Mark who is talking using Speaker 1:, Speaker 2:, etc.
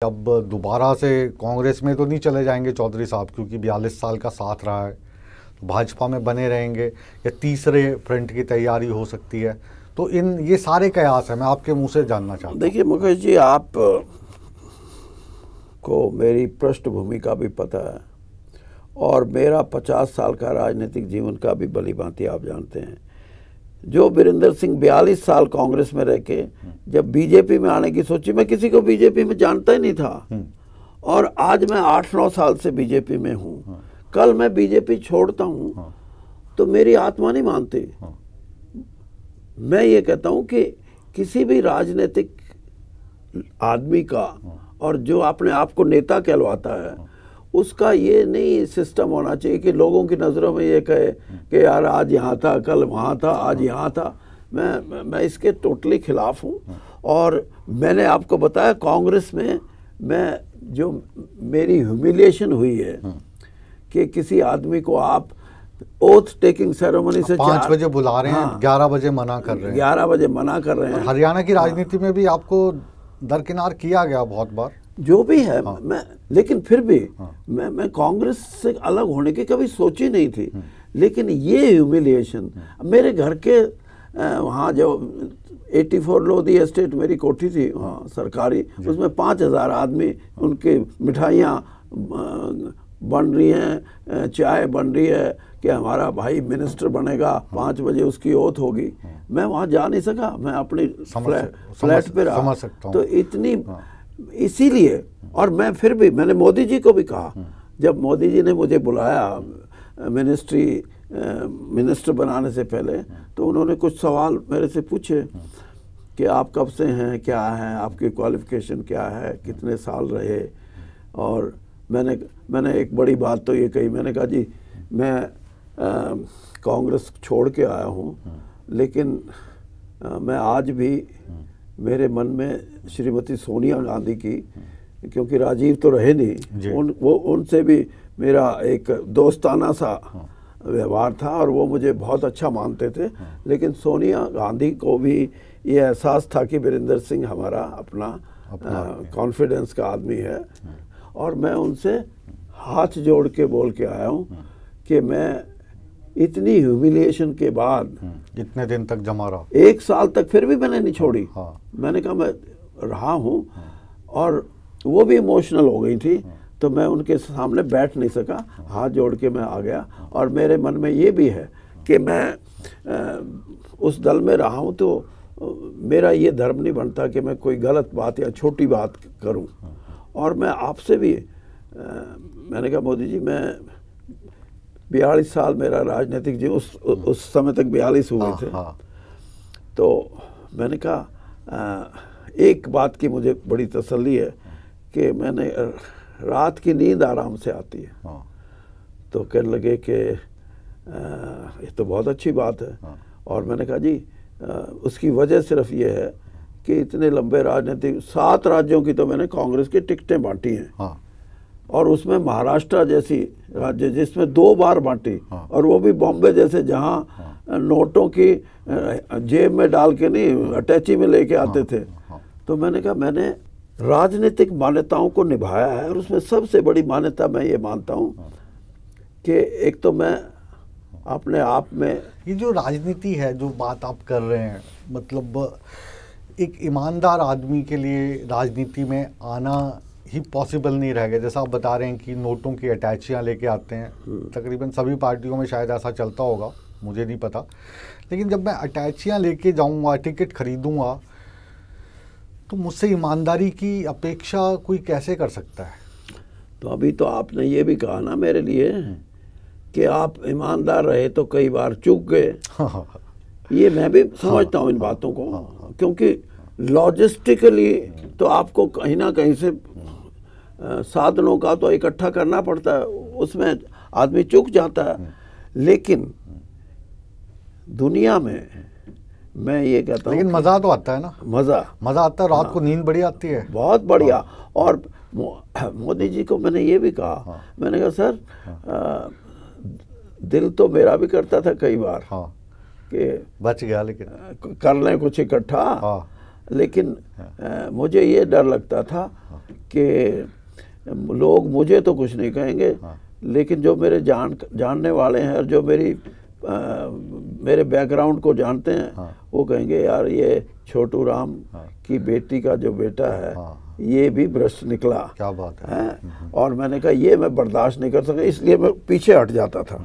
Speaker 1: अब दोबारा से कांग्रेस में तो नहीं चले जाएंगे चौधरी साहब, क्योंकि 42 साल का साथ रहा है, तो भाजपा में बने रहेंगे या तीसरे फ्रंट की तैयारी हो सकती है? तो ये सारे कयास हैं, मैं आपके मुंह से जानना चाहता हूँ।
Speaker 2: देखिए मुकेश जी, आप को मेरी पृष्ठभूमि का भी पता है और मेरा 50 साल का राजनीतिक जीवन का भी भली भांति आप जानते हैं। जो वीरेंद्र सिंह 42 साल कांग्रेस में रह के जब बीजेपी में आने की सोची, मैं किसी को बीजेपी में जानता ही नहीं था, और आज मैं 8-9 साल से बीजेपी में हूँ। कल मैं बीजेपी छोड़ता हूँ तो मेरी आत्मा नहीं मानती। मैं ये कहता हूँ कि किसी भी राजनीतिक आदमी का, और जो अपने आप को नेता कहलवाता है, उसका ये नहीं सिस्टम होना चाहिए कि लोगों की नज़रों में ये कहे कि यार आज यहाँ था, कल वहाँ था, आज यहाँ था। मैं इसके टोटली खिलाफ हूँ। और मैंने आपको बताया कांग्रेस में मैं जो मेरी ह्यूमिलिएशन हुई है कि किसी आदमी को आप ओथ टेकिंग सेरेमनी से
Speaker 1: 5 बजे बुला रहे हैं, 11 बजे मना कर रहे हैं।
Speaker 2: 11 बजे मना कर रहे हैं।
Speaker 1: हरियाणा की राजनीति में भी आपको दरकिनार किया गया बहुत बार,
Speaker 2: जो भी है। मैं लेकिन फिर भी मैं कांग्रेस से अलग होने की कभी सोची नहीं थी। लेकिन ये ह्यूमिलिएशन, मेरे घर के वहाँ जो 84 लोधी एस्टेट मेरी कोठी थी वहाँ सरकारी, उसमें 5000 आदमी, उनके मिठाइयाँ बन रही हैं, चाय बन रही है कि हमारा भाई मिनिस्टर बनेगा, 5 बजे उसकी ओथ होगी। मैं वहाँ जा नहीं सका, मैं अपनी फ्लैट पे रहा। तो इतनी, इसीलिए, और मैं फिर भी मैंने मोदी जी को भी कहा, जब मोदी जी ने मुझे बुलाया मिनिस्टर बनाने से पहले, तो उन्होंने कुछ सवाल मेरे से पूछे कि आप कब से हैं, क्या है आपकी क्वालिफिकेशन, क्या है, कितने साल रहे। और मैंने एक बड़ी बात तो ये कही, मैंने कहा जी मैं कांग्रेस छोड़ के आया हूँ, लेकिन मैं आज भी मेरे मन में श्रीमती सोनिया गांधी की, क्योंकि राजीव तो रहे नहीं, उनसे भी मेरा एक दोस्ताना सा व्यवहार था और वो मुझे बहुत अच्छा मानते थे। लेकिन सोनिया गांधी को भी ये एहसास था कि वीरेंद्र सिंह हमारा अपना कॉन्फिडेंस का आदमी है। और मैं उनसे हाथ जोड़ के बोल के आया हूँ कि मैं इतनी ह्यूमिलिएशन के बाद
Speaker 1: इतने दिन तक जमा रहा,
Speaker 2: 1 साल तक, फिर भी मैंने नहीं छोड़ी। मैंने कहा मैं रहा हूँ, और वो भी इमोशनल हो गई थी, तो मैं उनके सामने बैठ नहीं सका, हाथ जोड़ के मैं आ गया। और मेरे मन में ये भी है कि मैं उस दल में रहा हूँ, तो मेरा ये धर्म नहीं बनता कि मैं कोई गलत बात या छोटी बात करूँ। और मैं आपसे भी मैंने कहा मोदी जी, मैं 42 साल मेरा राजनीतिक जीवन, उस समय तक 42 हुए थे। तो मैंने कहा एक बात की मुझे बड़ी तसल्ली है कि मैंने रात की नींद आराम से आती है। तो कहने लगे कि ये तो बहुत अच्छी बात है। और मैंने कहा जी उसकी वजह सिर्फ ये है कि इतने लंबे राजनीतिक 7 राज्यों की तो मैंने कांग्रेस की टिकटें बांटी हैं। और उसमें महाराष्ट्र जैसी राज्य जिसमें 2 बार बांटी, और वो भी बॉम्बे जैसे, जहाँ नोटों की जेब में डाल के नहीं, अटैची में लेके आते थे। तो मैंने कहा मैंने राजनीतिक मान्यताओं को निभाया है, और उसमें सबसे बड़ी मान्यता मैं ये मानता हूँ कि एक तो मैं अपने आप में,
Speaker 1: ये जो राजनीति है, जो बात आप कर रहे हैं, मतलब एक ईमानदार आदमी के लिए राजनीति में आना ही पॉसिबल नहीं रह गया। जैसा आप बता रहे हैं कि नोटों की अटैचियाँ लेके आते हैं, तकरीबन सभी पार्टियों में शायद ऐसा चलता होगा, मुझे नहीं पता। लेकिन जब मैं अटैचियाँ लेके जाऊँगा, टिकट खरीदूँगा, तो मुझसे ईमानदारी की अपेक्षा कोई कैसे कर सकता है?
Speaker 2: तो अभी तो आपने ये भी कहा ना मेरे लिए कि आप ईमानदार रहे तो कई बार चूक गए। ये मैं भी समझता हूँ इन बातों को, क्योंकि लॉजिस्टिकली तो आपको कहीं ना कहीं से साधनों का तो इकट्ठा करना पड़ता है, उसमें आदमी चूक जाता है। लेकिन दुनिया में मैं ये कहता हूँ,
Speaker 1: लेकिन मज़ा तो आता है ना, मज़ा आता है, रात को नींद बड़ी आती है,
Speaker 2: बहुत बढ़िया। और मोदी जी को मैंने ये भी कहा, मैंने कहा सर दिल तो मेरा भी करता था कई बार कि
Speaker 1: बच गया, लेकिन
Speaker 2: कर लें कुछ इकट्ठा, लेकिन मुझे ये डर लगता था कि लोग मुझे तो कुछ नहीं कहेंगे, लेकिन जो मेरे जानने वाले हैं और जो मेरे बैकग्राउंड को जानते हैं वो कहेंगे यार ये छोटू राम की बेटी का जो बेटा है ये भी भ्रष्ट निकला।
Speaker 1: क्या बात है।
Speaker 2: और मैंने कहा ये मैं बर्दाश्त नहीं कर सका, इसलिए मैं पीछे हट जाता था।